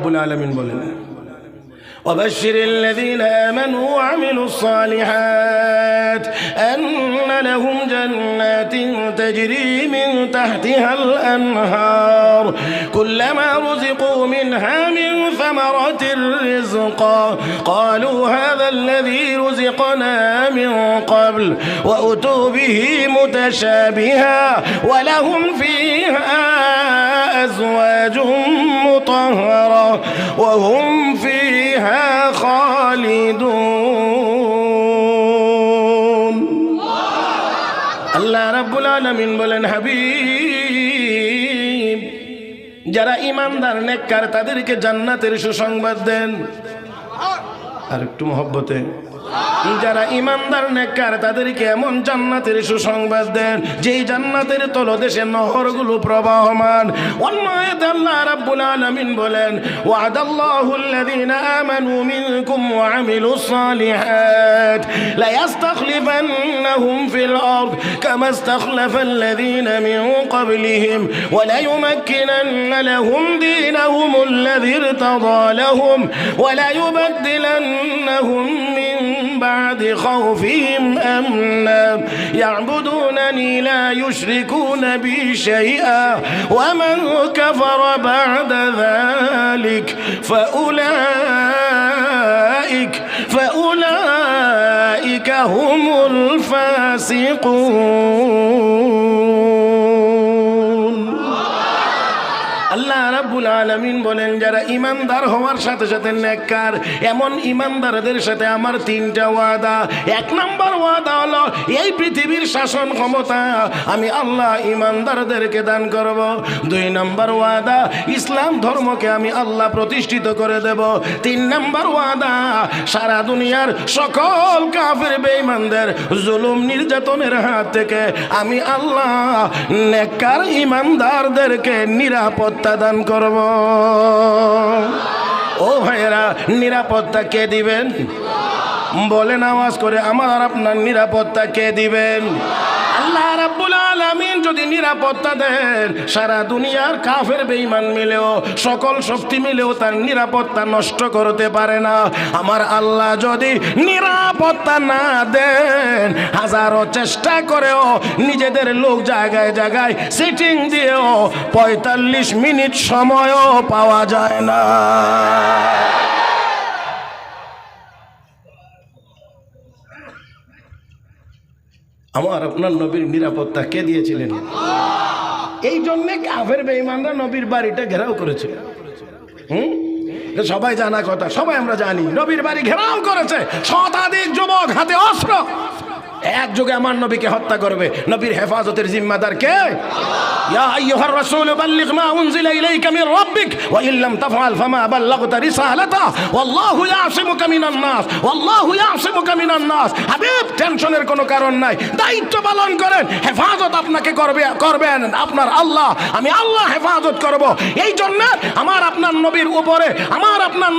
রাব্বুল আলামিন বলেন, وبشر الذين آمنوا وعملوا الصالحات أن لهم جنات تجري من تحتها الأنهار كلما رزقوا منها من ثمرة رزقا قالوا هذا الذي رزقنا من قبل وأتوا به متشابها ولهم فيها أزواج مطهرة وهم فيها খালিদুন। আল্লাহ রাব্বুল আলামিন বলেন, হাবিব, যারা ঈমানদার নেককার তাদেরকে জান্নাতের সুসংবাদ দেন। আর একটু মহব্বতে, যারা ঈমানদার নেককার তাদেরকে এমন জান্নাতের সুসংবাদ দেন যেই জান্নাতের তলদেশে নহরগুলো প্রবাহমান। অন্য আয়াতে আল্লাহ রাব্বুল আলামিন বলেন, ওয়াদাল্লাহুল্লাযীনা আমানু মিনকুম ওয়া আমিলুস সালিহাত লা ইস্তাখলিফান্নাহুম ফিল আরদ কামা ইস্তাখলাফাল্লাযীনা মিন ক্বাবলিহিম ওয়া লা ইউমাক্কিনান্না লাহুম দীনাহুমুল্লাযী ইরতাদা লাহুম ওয়া লা ইউবাদদিলান্নাহুম মিন بعد خوفهم أمنا يعبدونني لا يشركون بي شيئا ومن كفر بعد ذلك فأولئك هم الفاسقون। আল্লাহ রাব্বুল আলামিন বলেন, যারা ঈমানদার হওয়ার সাথে সাথে নেককার, এমন ঈমানদারদের সাথে আমার তিনটা ওয়াদা। এক নাম্বার ওয়াদা হলো, এই পৃথিবীর শাসন ক্ষমতা আমি আল্লাহ ঈমানদারদেরকে দান করব। দুই নাম্বার ওয়াদা, ইসলাম ধর্মকে আমি আল্লাহ প্রতিষ্ঠিত করে দেব। তিন নাম্বার ওয়াদা, সারা দুনিয়ার সকল কাফের বেঈমানদের জুলুম নির্যাতনের হাত থেকে আমি আল্লাহ নেককার ঈমানদারদেরকে নিরাপত্তা দান করব। ও ভাইয়েরা, নিরাপত্তা কে দিবেন? বলেন আওয়াজ করে, আমার আর আপনার নিরাপত্তা কে দিবেন? আল্লাহ রাব্বুল আলামিন যদি নিরাপত্তা দেন, সারা দুনিয়ার কাফের বেঈমান মিলেও, সকল শক্তি মিলেও তার নিরাপত্তা নষ্ট করতে পারে না। আমার আল্লাহ যদি নিরাপত্তা না দেন, হাজারো চেষ্টা করেও নিজেদের লোক জায়গায় জায়গায় সিটিং দিয়েও ৪৫ মিনিট সময়ও পাওয়া যায় না। আমার আপনার নবীর নিরাপত্তা কে দিয়েছিলেন? এই জন্যে কাফের বেঈমানরা নবীর বাড়িটা ঘেরাও করেছিল। সবাই জানা কথা, সবাই আমরা জানি, নবীর বাড়ি ঘেরাও করেছে শতাধিক যুবক হাতে অস্ত্র। এক যুগে আমার নবীকে হত্যা করবে। নবীর হেফাজতের জিম্মাদার কে? ইয়া আইয়ুহার রাসূল বাল্লিগ মা উনজিলা ইলাইকা মির রাব্বিক ওয়া ইন লাম তাফআল ফামা বাল্লাগতা রিসালাতা ওয়াল্লাহু ইয়াসিমুকা মিনান নাস ওয়াল্লাহু ইয়াসিমুকা মিনান নাস। হাবিব, টেনশনের কোনো কারণ নাই, দায়িত্ব পালন করেন। হেফাজত আপনাকে করবেন আপনার আল্লাহ। আমি আল্লাহ হেফাজত করব। এই জন্য আমার আপনার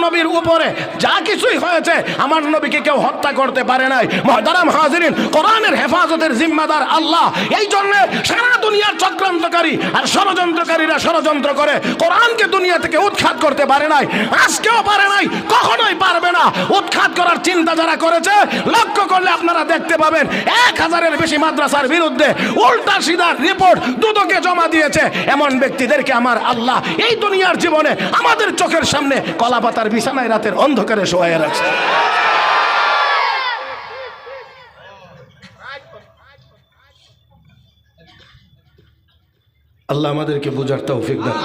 নবীর উপরে যা কিছুই হয়েছে, আমার নবীকে কেউ হত্যা করতে পারে নাই। মুহতারাম হাজিরিন, কোরআনের হেফাজতের জিম্মাদার আল্লাহ। এই জন্য সারা দুনিয়ার চক্রান্তকারী আর ষড়যন্ত্রকারীরা ষড়যন্ত্র করে কোরআনকে দুনিয়া থেকে উৎখাত করতে পারে নাই, আজকেও পারে নাই, কখনোই পারবে না। উৎখাত করার চিন্তা যারা করেছে, লক্ষ্য করলে আপনারা দেখতে পাবেন ১,০০০-এর বেশি মাদ্রাসার বিরুদ্ধে উল্টা সিধা রিপোর্ট দুদকে জমা দিয়েছে। এমন ব্যক্তিদেরকে আমার আল্লাহ এই দুনিয়ার জীবনে আমাদের চোখের সামনে কলাপাতার বিছানায় রাতের অন্ধকারে শোয়ায় রাখছে। আল্লাহ আমাদেরকে বুঝার তৌফিক দান।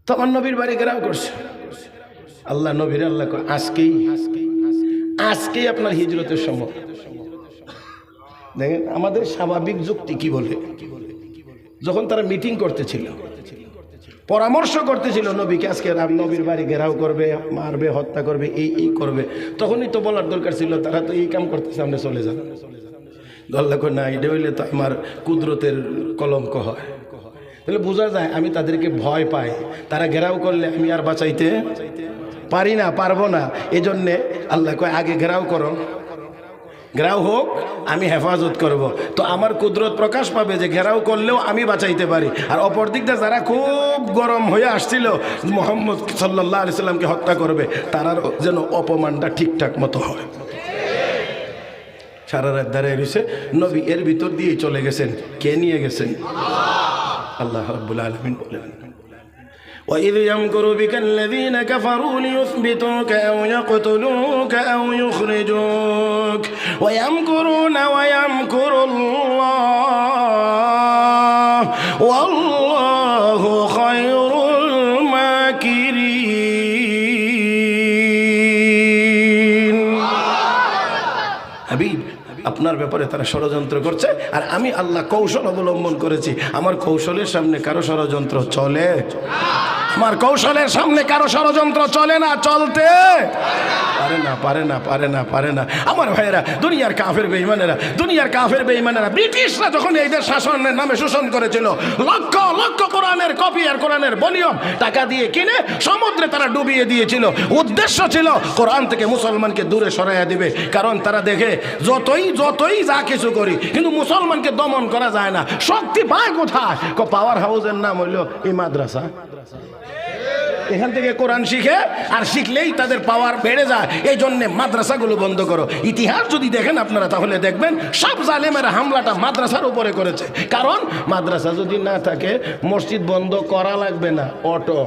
তখন নবীর বাড়ি ঘেরাও করছে। আল্লাহ নবীর আল্লাহ আজকেই আপনার হিজরতের সময়। দেখেন আমাদের স্বাভাবিক যুক্তি কি বলে, যখন তারা মিটিং করতেছিল, পরামর্শ করতেছিল নবীকে আজকে নবীর বাড়ি ঘেরাও করবে, মারবে, হত্যা করবে, এই করবে, তখনই তো বলার দরকার ছিল তারা তো এই কাম করতেছে, আমরা চলে যান। আল্লাহ কয় না, এটা হইলে তো আমার কুদরতের কলঙ্ক হয়। তাহলে বোঝা যায় আমি তাদেরকে ভয় পাই, তারা ঘেরাও করলে আমি আর বাঁচাইতে পারি না, পারবো না। এই জন্যে আল্লাহ কয় আগে ঘেরাও করো, ঘেরাও হোক, আমি হেফাজত করব। তো আমার কুদরত প্রকাশ পাবে যে ঘেরাও করলেও আমি বাঁচাইতে পারি। আর অপর দিক দিয়ে যারা খুব গরম হয়ে আসছিল মুহাম্মদ সাল্লাল্লাহু আলাইহি সাল্লামকে হত্যা করবে, তারার যেন অপমানটা ঠিকঠাক মতো হয়। সারা রাত দাঁড়িয়ে রয়েছে, নবী এর ভিতর দিয়েই চলে গেছেন। কে নিয়ে গেছেন? আল্লাহ রাব্বুল আলামিন বলেন, وَإِذْ يَمْكُرُ بِكَ الَّذِينَ كَفَرُوا لِيُثْبِتُوكَ أَوْ يَقْتُلُوكَ أَوْ يُخْرِجُوكَ وَيَمْكُرُونَ وَيَمْكُرُ اللَّهُ وَاللَّهُ خَيْرُ الْمَاكِرِينَ। হাবিব, আপনার ব্যাপারে তারা ষড়যন্ত্র করছে, আর আমি আল্লাহ কৌশল অবলম্বন করেছি। আমার কৌশলের সামনে কারো ষড়যন্ত্র চলে? আমার কৌশলের সামনে কারো ষড়যন্ত্র চলে না, চলতে পারে না, পারে না, পারে না, পারে না। আমার ভাইয়েরা, দুনিয়ার কাফের বেঈমানেরা ব্রিটিশরা যখন এই দেশ শাসনের নামে শোষণ করেছিল, লক্ষ লক্ষ কোরআনের কপি আর কোরআনের ভলিউম টাকা দিয়ে কিনে সমুদ্রে তারা ডুবিয়ে দিয়েছিল। উদ্দেশ্য ছিল কোরআন থেকে মুসলমানকে দূরে সরাইয়া দিবে। কারণ তারা দেখে যতই যা কিছু করি, কিন্তু মুসলমানকে দমন করা যায় না। শক্তি পায় কোথায়? পাওয়ার হাউসের নাম হইল এই মাদ্রাসা। এখান থেকে কোরআন শিখে, আর শিখলেই তাদের পাওয়ার বেড়ে যায়। এই জন্য মাদ্রাসাগুলো বন্ধ করো। ইতিহাস যদি দেখেন আপনারা, তাহলে দেখবেন সব জালেমের হামলাটা মাদ্রাসার উপরে করেছে। কারণ মাদ্রাসা যদি না থাকে, মসজিদ বন্ধ করা লাগবে না, অটো।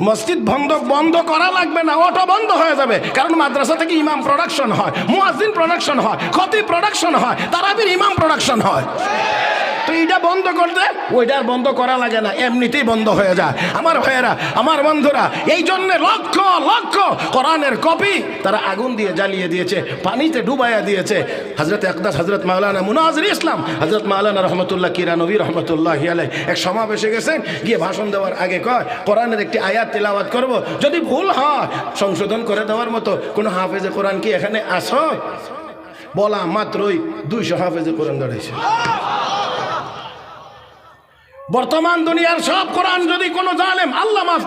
মসজিদ বন্ধ করা লাগবে না, অটো বন্ধ হয়ে যাবে। কারণ মাদ্রাসা থেকে ইমাম প্রোডাকশন হয়, মুয়াজ্জিন প্রোডাকশন হয়, খতিব প্রোডাকশন হয়, তারাবির ইমাম প্রোডাকশন হয়। তো এইটা বন্ধ করতে ওইটার বন্ধ করা লাগে না, এমনিতেই বন্ধ হয়ে যায়। আমার ভাইয়েরা, আমার বন্ধুরা, এই জন্য লক্ষ লক্ষ কোরআনের কপি তারা আগুন দিয়ে জ্বালিয়ে দিয়েছে, পানিতে ডুবাইয়া দিয়েছে। হযরত আকদাস হযরত মাওলানা মুনাজির ইসলাম হযরত মাওলানা রহমতুল্লাহ কিরানবী রহমতুল্লাহ আলাইহি এক সমাবেশে গেছেন। গিয়ে ভাষণ দেওয়ার আগে কয়, কোরআনের একটি আয়াত তিলাওয়াত করব, যদি ভুল হয় সংশোধন করে দেওয়ার মতো কোনো হাফেজে কোরআন কি এখানে আসো? বলা মাত্রই 200 হাফেজে কোরআন দাঁড়াইছে। বর্তমান দুনিয়ার সব কোরআন যদি কোনো জালেম, আল্লাহ মাফ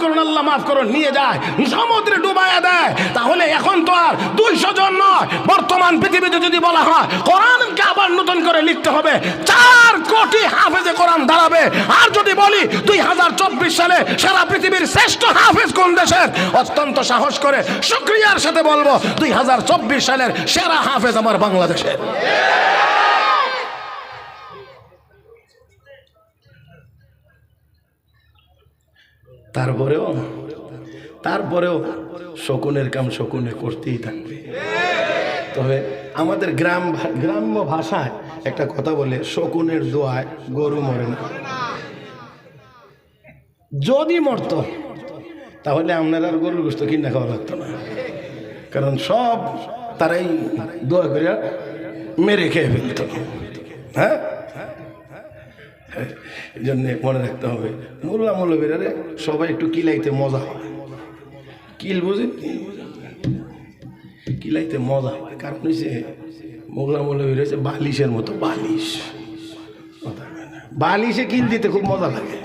করুন, নিয়ে যায়, সমুদ্রে ডুবাইয়া দেয়, তাহলে এখন তো আর 200 জন নয়, বর্তমান পৃথিবীতে যদি বলা হয় কোরআনকে আবার নতুন করে লিখতে হবে, 4 কোটি হাফেজে কোরআন দাঁড়াবে। আর যদি বলি 2024 সালে সারা পৃথিবীর শ্রেষ্ঠ হাফেজ কোন দেশের, অত্যন্ত সাহস করে শুকরিয়ার সাথে বলবো 2024 সালের সেরা হাফেজ আমার বাংলাদেশের। তারপরেও শকুনের কাম শকুনে করতেই থাকবে। তবে আমাদের গ্রাম্য ভাষায় একটা কথা বলে, শকুনের দোয়ায় গরু মরে না। যদি মরত তাহলে আপনার আর গরুর গোশত কিনে খাওয়া লাগতো না, কারণ সব তারাই দোয়া করে মেরে খেয়ে ফেলত। হ্যাঁ, এই জন্যে মনে রাখতে হবে, মোল্লা মৌলবীরা সবাই একটু কিলাইতে মজা হয়। কিল বুঝেন? কিলাইতে মজা হয়, কারণ হচ্ছে মোল্লা মৌলবীরা হচ্ছে বালিশের মতো, বালিশে কিল দিতে খুব মজা লাগে।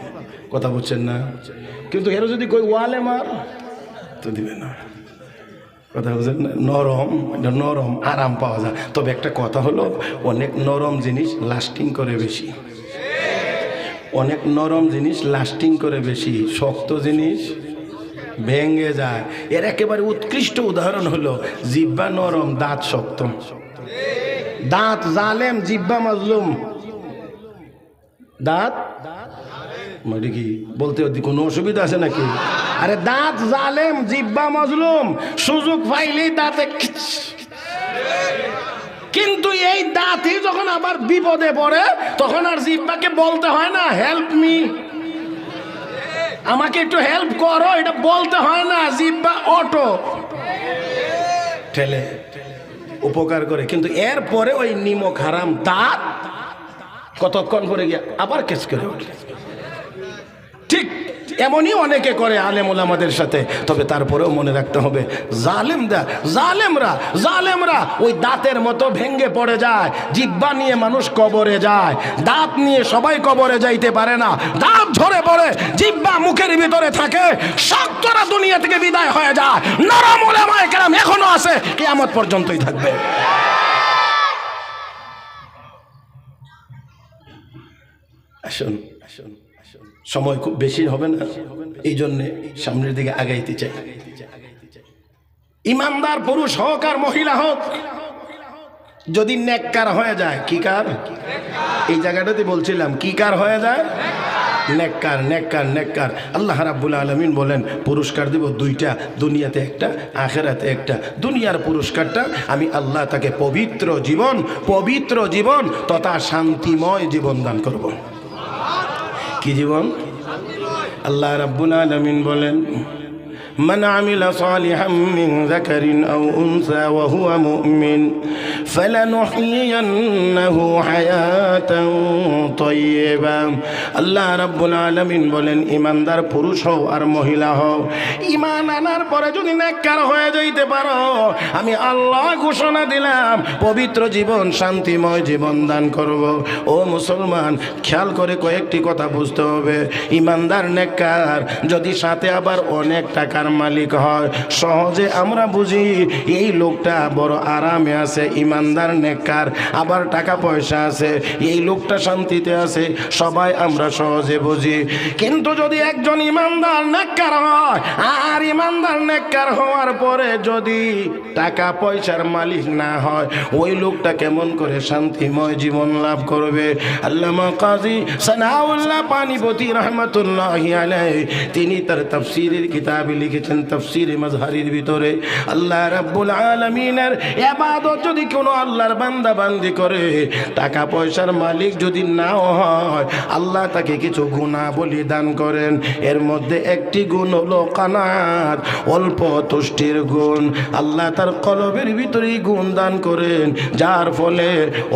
কথা বুঝছেন না? কিন্তু এরা যদি কই ওয়ালে মার তো দিবে না। কথা বুঝছেন না? নরম আরাম পাওয়া যায়। তবে একটা কথা হলো, অনেক নরম জিনিস লাস্টিং করে বেশি, অনেক নরম জিনিস লাস্টিং করে বেশি, শক্ত জিনিস ভেঙে যায়। এর একেবারে উৎকৃষ্ট উদাহরণ হলো জিহ্বা নরম, দাঁত শক্ত। দাঁত জালেম, জিহ্বা মাজলুম। দাঁত মানে কি বলতে কোনো অসুবিধা আছে নাকি? আরে দাঁত জালেম, জিহ্বা মাজলুম, সুযোগ পাইলেই দাঁতে। কিন্তু এই দাঁতই যখন আবার বিপদে পড়ে, তখন আর জিহ্বাকে বলতে হয় না হেল্প মি, আমাকে একটু হেল্প করো, এটা বলতে হয় না। জিহ্বা অটো ঠেলে উপকার করে। কিন্তু এরপরে ওই নিমক হারাম দাঁত কতক্ষণ পরে গিয়া আবার কেস করে ওঠে। ঠিক এমনই অনেকে করে আলেম ওলামাদের সাথে। তবে তারপরেও মনে রাখতে হবে জালেমরা ওই দাঁতের মতো ভেঙ্গে পড়ে যায়। জিহ্বা নিয়ে মানুষ কবরে যায়, দাঁত নিয়ে সবাই কবরে যাইতে পারে না। দাঁত ঝরে পড়ে, জিহ্বা মুখের ভিতরে থাকে, শক্তরা দুনিয়া থেকে বিদায় হয়ে যায়। নরম উলামায়ে কেরাম এখনো আছে, কিয়ামত পর্যন্তই থাকবে। আসুন, সময় খুব বেশি হবে না, এই জন্যে সামনের দিকে আগাইতে চাই। ইমানদার পুরুষ হোক আর মহিলা হোক, যদি নেককার হয়ে যায়, কি কার, এই জায়গাটাতে বলছিলাম, কি কার হয়ে যায়, নেককার নেককার নেককার। আল্লাহ রাব্বুল আলামিন বলেন পুরস্কার দেব দুইটা, দুনিয়াতে একটা, আখিরাতে একটা। দুনিয়ার পুরস্কারটা আমি আল্লাহ তাকে পবিত্র জীবন তথা শান্তিময় জীবন দান করব। কি জীবন? আল্লাহ রাব্বুল আলামিন বলেন من عمل صالحا من ذكر أو أنثى وهو مؤمن فلنحيينه حياة طيبة। আল্লাহ রাব্বুল আলামিন বলেন ইমানদার পুরুষ হও আর মহিলা হও, ঈমান আনার পরে যদি নেককার হয়ে যাইতে পারো, আমি আল্লাহ ঘোষণা দিলাম পবিত্র জীবন, শান্তিময় জীবন দান করব। ও মুসলমান, খেয়াল করে কয়েকটি কথা বুঝতে হবে। ইমানদার নেককার যদি সাথে আবার অনেক টাকার মালিক হয়, সহজে আমরা বুঝি এই লোকটা বড় আরামে আছে, ইমানদার নেককার, আবার টাকা পয়সা আছে, এই লোকটা শান্তিতে আছে, সবাই আমরা সহজে বুঝি। কিন্তু যদি একজন ইমানদার নেককার হয়, আর ইমানদার নেককার হওয়ার পরে যদি টাকা পয়সার মালিক না হয়, ওই লোকটা কেমন করে শান্তিময় জীবন লাভ করবে? আল্লামা কাজী সানাউল্লাহ পানিপতি রহমাতুল্লাহি আলাইহি তিনি তার তাফসীরের কিতাবে লিখেছেন, তাফসীরে মাজহারির ভিতরে, আল্লাহ রাব্বুল আলামিনের ইবাদত যদি কোনো আল্লাহর বান্দা বান্দি করে, টাকা পয়সার মালিক যদি নাও হয়, আল্লাহ তাকে কিছু গুণাবলী দান করেন। এর মধ্যে একটি গুণ হলো কানাত, অল্প তুষ্টির গুণ। আল্লাহ তার কলবের ভিতরেই গুণ দান করেন, যার ফলে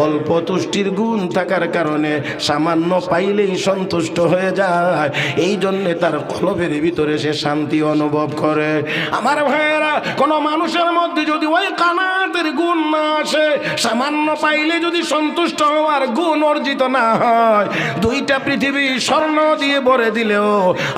অল্প তুষ্টির গুণ থাকার কারণে সামান্য পাইলেই সন্তুষ্ট হয়ে যায়। এই জন্যে তার কলবের ভিতরে সে শান্তি অনুভব করে। আমার ভাইয়েরা, কোন মানুষের মধ্যে যদি ওই কানাতের গুণ না আসে, সামান্য পাইলে যদি সন্তুষ্ট হওয়ার গুণ অর্জিত না হয়, দুইটা পৃথিবী স্বর্ণ দিয়ে ভরে দিলেও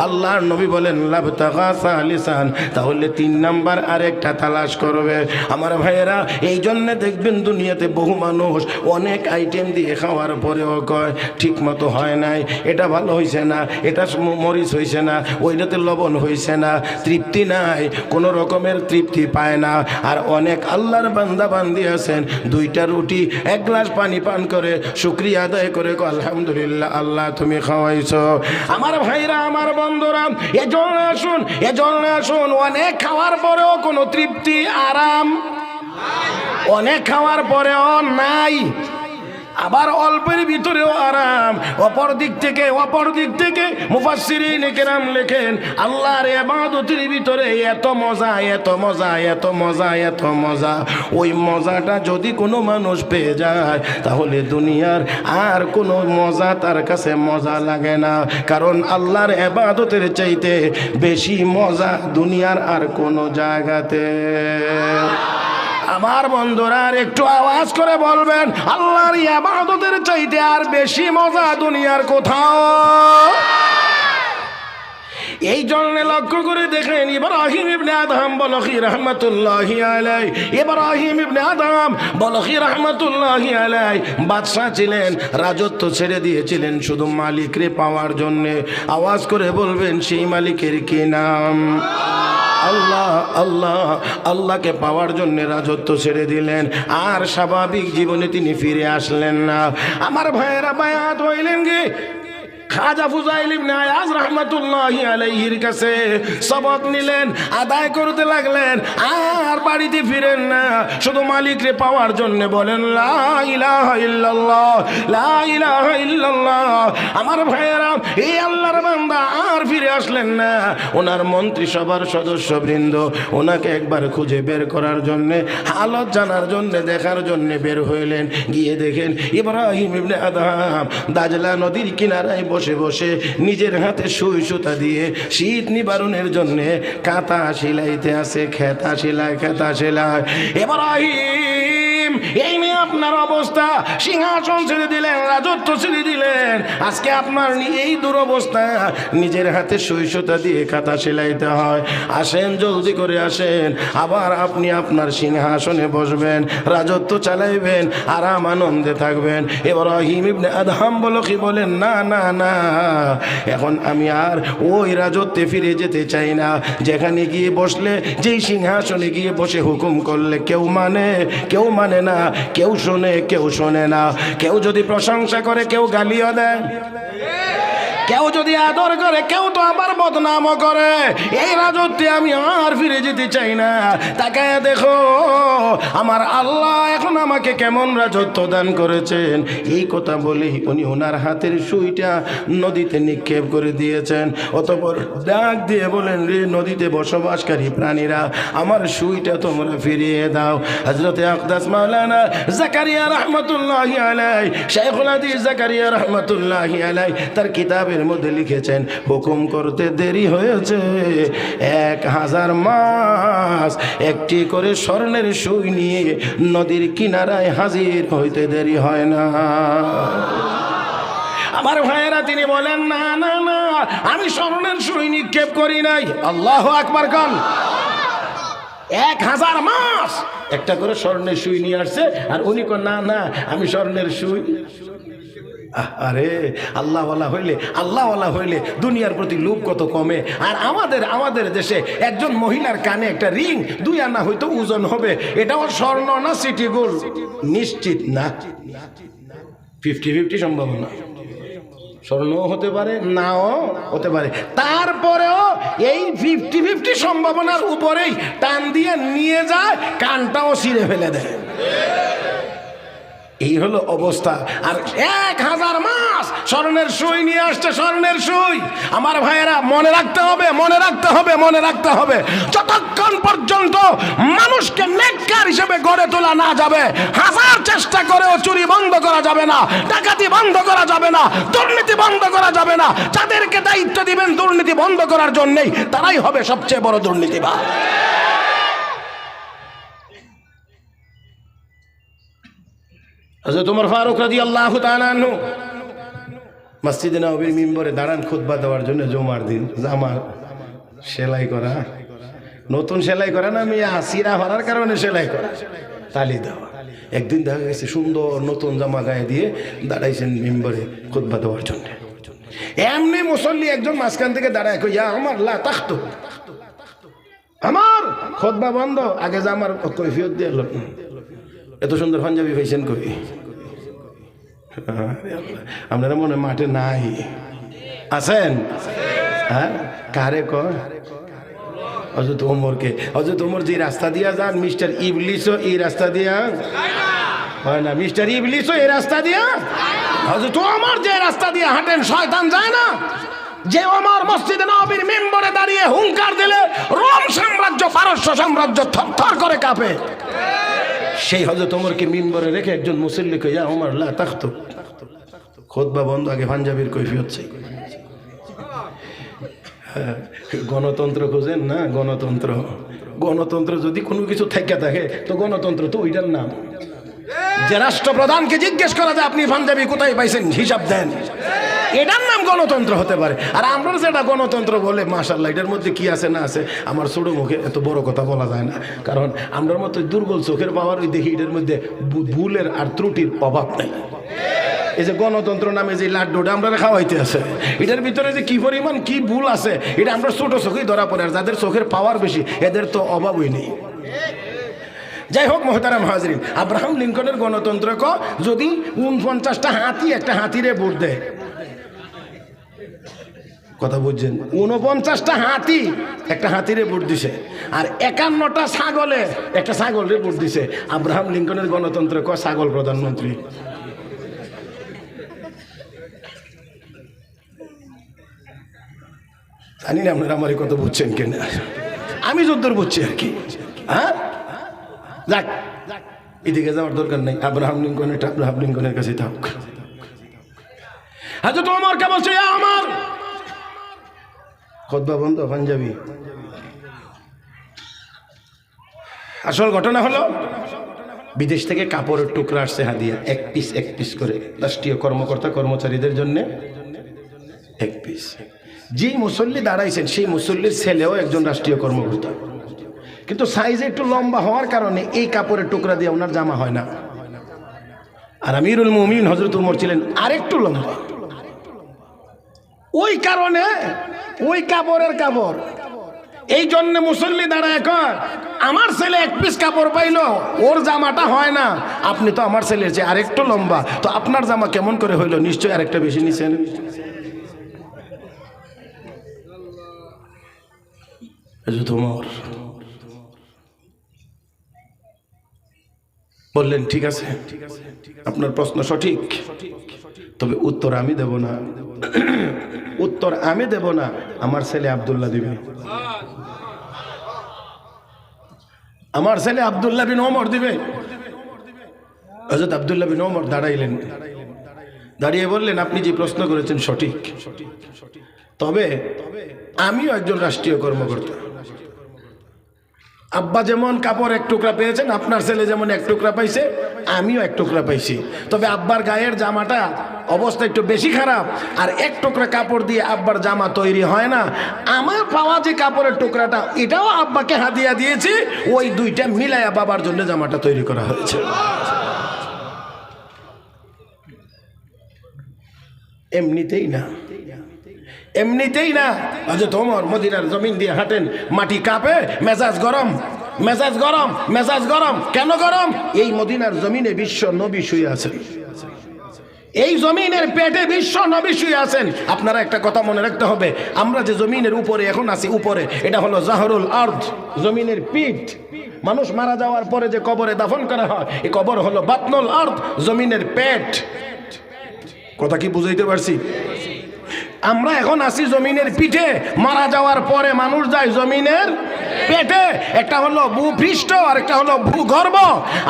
আল্লাহর নবী বলেন লাবতাগা সালিসান, তাহলে 3 নাম্বার আরেকটা তালাশ করবে। আমার ভাইয়েরা, এই জন্য দেখবেন দুনিয়াতে বহু মানুষ অনেক আইটেম দিয়ে খাওয়ার পরেও কয় ঠিক মতো হয় নাই, এটা ভালো হয়েছে না, এটা মরিচ হয়েছে না, ওইটাতে লবণ হয়েছে না, তৃপ্তি নাই, কোনো রকমের তৃপ্তি পায় না। আর অনেক আল্লাহর বান্দা বান্দি আছেন, 2টা রুটি 1 গ্লাস পানি পান করে শুকরিয়া আদায় করে আলহামদুলিল্লাহ, আল্লাহ তুমি খাওয়াইছো। আমার ভাইরা, আমার বন্ধুরা, এজন্য আসুন, অনেক খাওয়ার পরেও কোনো তৃপ্তি, আরাম, অনেক খাওয়ার পরেও নাই, আবার অল্পের ভিতরেও আরাম। অপর দিক থেকে মুফাসসিরিন কেরাম লেখেন আল্লাহর ইবাদতের ভিতরে এত মজা, ওই মজাটা যদি কোনো মানুষ পেয়ে যায়, তাহলে দুনিয়ার আর কোনো মজা তার কাছে মজা লাগে না। কারণ আল্লাহর ইবাদতের চাইতে বেশি মজা দুনিয়ার আর কোনো জায়গাতে। আমার বন্ধুরা, আর একটু আওয়াজ করে বলবেন, আল্লাহর ইবাদতের চাইতে আর বেশি মজা দুনিয়ার কোথাও। এই জন্য লক্ষ্য করে দেখেন, ইব্রাহিম ইবনে আদম বলখী রহমাতুল্লাহি আলাইহি, ইব্রাহিম ইবনে আদম বলখী রহমাতুল্লাহি আলাইহি বাদশা ছিলেন, রাজত্ব ছেড়ে দিয়েছিলেন শুধু মালিকরে পাওয়ার জন্য। আওয়াজ করে বলবেন সেই মালিকের কি নাম? আল্লাহ। আল্লাহকে পাওয়ার জন্য রাজত্ব ছেড়ে দিলেন, আর স্বাভাবিক জীবনে তিনি ফিরে আসলেন না। আমার ভাইয়েরা, বায়াত হইলেন কি খাজা ফুজাইল ইবনে আয়াজ রাহমাতুল্লাহি আলাইহির কাছে সবক নিলেন, আদায় করতে লাগলেন, আর বাড়িতে ফিরেন না, শুধু মালিকরে পাওয়ার জন্য বলেন লা ইলাহা ইল্লাল্লাহ, লা ইলাহা ইল্লাল্লাহ। আমার ভাইয়েরা, এই আল্লাহর বান্দা আর ফিরে আসলেন না। ওনার মন্ত্রিসভার সদস্যবৃন্দ ওনাকে একবার খুঁজে বের করার জন্য, হালত জানার জন্য, দেখার জন্য বের হইলেন। গিয়ে দেখেন ইব্রাহিম ইবনে আদম দাজলা নদীর কিনারায় বসে বসে নিজের হাতে সুই সুতা দিয়ে শীত নিবারণের জন্যে কাঁথা সেলাইতে আছে, খেতা সেলাই। ইব্রাহিম, এই নিয়ে আপনার অবস্থা, সিংহাসন ছেড়ে দিলেন, রাজত্ব ছেড়ে দিলেন, আজকে আপনার এই দুরবস্থা, নিজের হাতে সুই সুতা দিয়ে খাতা সেলাইতে হয়। আসেন, জলদি করে আসেন, আবার আপনি আপনার সিংহাসনে বসবেন, রাজত্ব চালাইবেন, আরাম আনন্দে থাকবেন। ইব্রাহিম ইবনে আদহাম বলেন, না না না, এখন আমি আর ওই রাজত্বে ফিরে যেতে চাই না, যেখানে গিয়ে বসলে, যেই সিংহাসনে গিয়ে বসে হুকুম করলে কেউ মানে না, কেউ শোনে না, কেউ যদি প্রশংসা করে কেউ গালিও দেয়, কেউ যদি আদর করে কেউ তো আবার বদনামও করে। এই রাজত্বে আমি আর ফিরে যেতে চাই না। তাকায় দেখো আমার আল্লাহ এখন আমাকে কেমন রাজত্ব দান করেছেন। এই কথা বলেই উনি ওনার হাতের সুইটা নদীতে নিক্ষেপ করে দিয়েছেন। অতঃপর ডাক দিয়ে বলেন, রে নদীতে বসবাসকারী প্রাণীরা, আমার সুইটা তোমরা ফিরিয়ে দাও। হযরতে আকদাস মাওলানা জাকারিয়া রাহমাতুল্লাহি আলাইহি, শাইখুল হাদিস জাকারিয়া রাহমাতুল্লাহি আলাইহি তার কিতাবের মধ্যে লিখেছেন, হুকুম করতে দেরি হয়েছে 1000 মাস, একটি করে স্বর্ণের সুই নিয়ে নদীর কিনারায় হাজির হইতে দেরি হয় না। আমার ভাইয়েরা, তিনি বলেন, না না না, আমি স্বর্ণের সুই নিক্ষেপ করি নাই। আল্লাহু আকবার কোন। 1000 মাস একটা করে স্বর্ণের সুই নিয়ে আসছে, আর উনি কোন, না না, আমি স্বর্ণের সুই। আরে আল্লাহওয়ালা হইলে দুনিয়ার প্রতি লোভ কত কমে। আর আমাদের দেশে একজন মহিলার কানে একটা রিং 2 আনা হয়তো ওজন হবে, এটাও স্বর্ণ না সিটি গোল্ড নিশ্চিত না, 50-50 সম্ভাবনা। স্বর্ণও হতে পারে, নাও হতে পারে, তারপরেও এই 50-50 সম্ভাবনার উপরেই টান দিয়ে নিয়ে যায়, কানটাও ছিঁড়ে ফেলে দেয়। এই হলো অবস্থা। আর 1000 মাস স্বর্ণের সুই নিয়ে আসছে, স্বর্ণের সুই। আমার ভাইয়েরা, মনে রাখতে হবে যতক্ষণ পর্যন্ত মানুষকে নেককার হিসেবে গড়ে তোলা না যাবে, হাজার চেষ্টা করেও চুরি বন্ধ করা যাবে না, ডাকাতি বন্ধ করা যাবে না, দুর্নীতি বন্ধ করা যাবে না। যাদেরকে দায়িত্ব দিবেন দুর্নীতি বন্ধ করার জন্যই, তারাই হবে সবচেয়ে বড় দুর্নীতিবাজ। হযরত ওমর ফারুক রাদিয়াল্লাহু তাআলা আনহু মসজিদে নববীর মিম্বরে দাঁড়ান খুতবা দেওয়ার জন্য। জুমার দিন জামা সেলাই করা, নতুন সেলাই করা না, মিয়া সিরা ভরার কারণে সেলাই করা, তালি দেওয়া। একদিন দেখা গেছে সুন্দর নতুন জামা গায়ে দিয়ে দাঁড়াইছেন মিম্বরে খুতবা দেওয়ার জন্য। এমনি মুসল্লি একজন মাঝখান থেকে দাঁড়ায়, কই, ইয়া ওমর লা তাখতু, আমার খুতবা বন্ধ, আগে জামার কৈফিয়ত দিয়ে এলো। এত সুন্দর পাঞ্জাবি পাইছেন কই? আপনারা মনে মাঠে নাই আছেন? হ্যাঁ, কারে কয়? হযরত ওমরকে। হযরত ওমর যে রাস্তা দিয়া যান, মিস্টার ইবলিসও এই রাস্তা দিয়া হয় না, মিস্টার ইবলিসও এই রাস্তা দিয়া। হযরত ওমর যে রাস্তা দিয়ে হাঁটেন, শয়তান যায় না। যে ওমর মসজিদে নববীর মিম্বরে দাঁড়িয়ে হুঙ্কার দিলে রোম সাম্রাজ্য, পারস্য সাম্রাজ্য থরথর করে কাঁপে, সেই হযরত ওমরকে মিম্বরে রেখে একজন মুসল্লি কই, ইয়া ওমর লা তাখতু, খুতবা বন্ধ, আগে পাঞ্জাবির কৈফিয়ত চাই। গণতন্ত্র খোঁজেন না? গণতন্ত্র যদি কোনো কিছু থেকে থাকে তো গণতন্ত্র তো ওইটার নাম। যে রাষ্ট্রপ্রধানকে জিজ্ঞেস করা যায় আপনি পাঞ্জাবি কোথায় পাইছেন, হিসাব দেন, এটার নাম গণতন্ত্র হতে পারে। আর আমরা যেটা গণতন্ত্র বলে, মাশাআল্লাহ, এটার মধ্যে কি আছে না আছে আমার ছোট মুখে এত বড় কথা বলা যায় না, কারণ আমরার মতো দুর্বল চোখের পাওয়ার ওই দেখি এটার মধ্যে ভুলের আর ত্রুটির অভাব নেই। এই যে গণতন্ত্র নামে যে লাড্ডুটা আমরা খাওয়াইতে আছে, এটার ভিতরে যে কি পরিমাণ কি ভুল আছে এটা আমরা ছোট চোখেই ধরা পড়ে। আর যাদের চোখের পাওয়ার বেশি এদের তো অভাবই নেই। যাই হোক মোহতারাম হাজরিন, আব্রাহাম লিঙ্কনের গণতন্ত্র যদি 49টা হাতি একটা হাতিরে ভোট দেয়, কথা বুঝছেন, 49টা হাতি একটা হাতিরে ভোট দিছে, আর 51টা ছাগলে একটা ছাগলের ভোট দিছে, আব্রাহাম লিঙ্কনের গণতন্ত্র ছাগল প্রধানমন্ত্রী। জানি না আপনারা আমার কথা বুঝছেন কেন, আমি যদ্দূর বুঝছি আর কি। হ্যাঁ, যাক, এদিকে যাওয়ার দরকার নেই, আব্রাহাম লিঙ্কনের কাছে থাক। হযরত ওমরকে বলছে ইয়া ওমর, খুতবা বন্ধ, পাঞ্জাবি। আসল ঘটনা হলো বিদেশ থেকে কাপড়ের টুকরা আসছে হাদিয়া, এক পিস করে রাষ্ট্রীয় কর্মকর্তা কর্মচারীদের জন্য এক পিস। যেই মুসল্লি দাঁড়াইছেন সেই মুসল্লির ছেলেও একজন রাষ্ট্রীয় কর্মকর্তা, কিন্তু সাইজে একটু লম্বা হওয়ার কারণে এই কাপড়ের টুকরা দিয়ে ওনার জামা হয় না। আর আমিরুল মুমিনিন হযরত ওমর ছিলেন আরেকটু লম্বা, ওই কারণে ওই কাপড়ের কাপড়। এই জন্য মুসল্লি দাঁড়ায় কয় আমার ছেলে এক পিস কাপড় পাইলো, ওর জামাটা হয় না। আপনি তো আমার ছেলের চেয়ে আরেকটু লম্বা, তো আপনার জামা কেমন করে হইলো? নিশ্চয়ই আরেকটা বেশি নিছেন। ওমর বললেন ঠিক আছে, আপনার প্রশ্ন সঠিক, তবে উত্তর আমি দেব না। উত্তর আমি দেব না, আমার ছেলে আব্দুল্লাহ দিবে। আমার ছেলে আব্দুল্লাহ বিন ওমর দিবে। হযরত আব্দুল্লাহ বিন ওমর দাঁড়াইলেন, দাঁড়িয়ে বললেন আপনি যে প্রশ্ন করেছেন সঠিক, তবে আমিও একজন রাষ্ট্রীয় কর্মকর্তা। আব্বা যেমন কাপড় এক টুকরা পেয়েছেন, আপনার ছেলে যেমন এক টুকরা পাইছে, আমিও এক টুকরা পাইছি। তবে আব্বার গায়ের জামাটা অবস্থা একটু বেশি খারাপ, আর এক টুকরা কাপড় দিয়ে আব্বার জামা তৈরি হয় না। আমার পাওয়া যে কাপড়ের টুকরাটা, এটাও আব্বাকে হাদিয়া দিয়েছি, ওই দুইটা মিলাইয়া বাবার জন্য জামাটা তৈরি করা হয়েছে। এমনিতেই না, এমনিতেই না। হযরত ওমর মদিনার জমিন দিয়ে হাঁটেন, মাটি কাঁপে, মেজাজ গরম, মেজাজ গরম, মেজাজ গরম। কেন গরম? এই মদিনার জমিনে বিশ্ব নবী শুয়ে আছেন, এই জমিনের পেটে বিশ্ব নবী শুয়ে আছেন। আপনারা একটা কথা মনে রাখতে হবে, আমরা যে জমিনের উপরে এখন আছি, উপরে এটা হলো জাহরুল আরদ, জমিনের পিঠ। মানুষ মারা যাওয়ার পরে যে কবরে দাফন করা হয়, এই কবর হলো বাতনুল আরদ, জমিনের পেট। কথা কি বুঝাইতে পারছি? আমরা এখন আছি জমিনের পিঠে, মারা যাওয়ার পরে মানুষ যায় জমিনের পেটে। একটা হলো ভূপৃষ্ঠ আর একটা হলো ভূগর্ভ।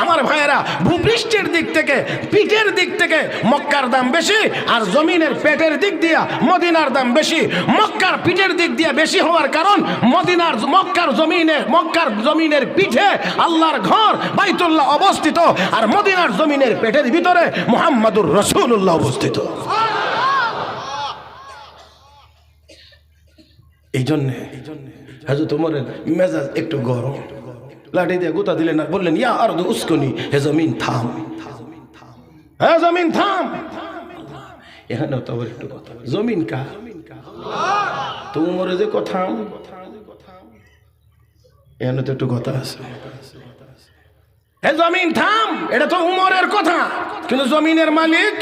আমার ভাইয়েরা, ভূপৃষ্ঠের দিক থেকে, পিঠের দিক থেকে মক্কার দাম বেশি, আর জমিনের পেটের দিক দিয়া মদিনার দাম বেশি। মক্কার পিঠের দিক দিয়ে বেশি হওয়ার কারণ মক্কার জমিনের পিঠে আল্লাহর ঘর বাইতুল্লাহ অবস্থিত, আর মদিনার জমিনের পেটের ভিতরে মুহাম্মাদুর রাসূলুল্লাহ অবস্থিত। এই জন্যে হযরত ওমরের মেজাজ একটু গরম, লাঠি দিয়ে গুতা দিলেন আর বললেন ইয়া আরদু উসকুনি, হে জমিন থাম, হে জমিন থাম। এখানে তো আবার একটু কথা, জমিন কার? তো ওমরে যে কথা, এখানে তো একটু কথা আছে। হে জমিন থাম, এটা তো উমরের কথা, কিন্তু জমিনের মালিক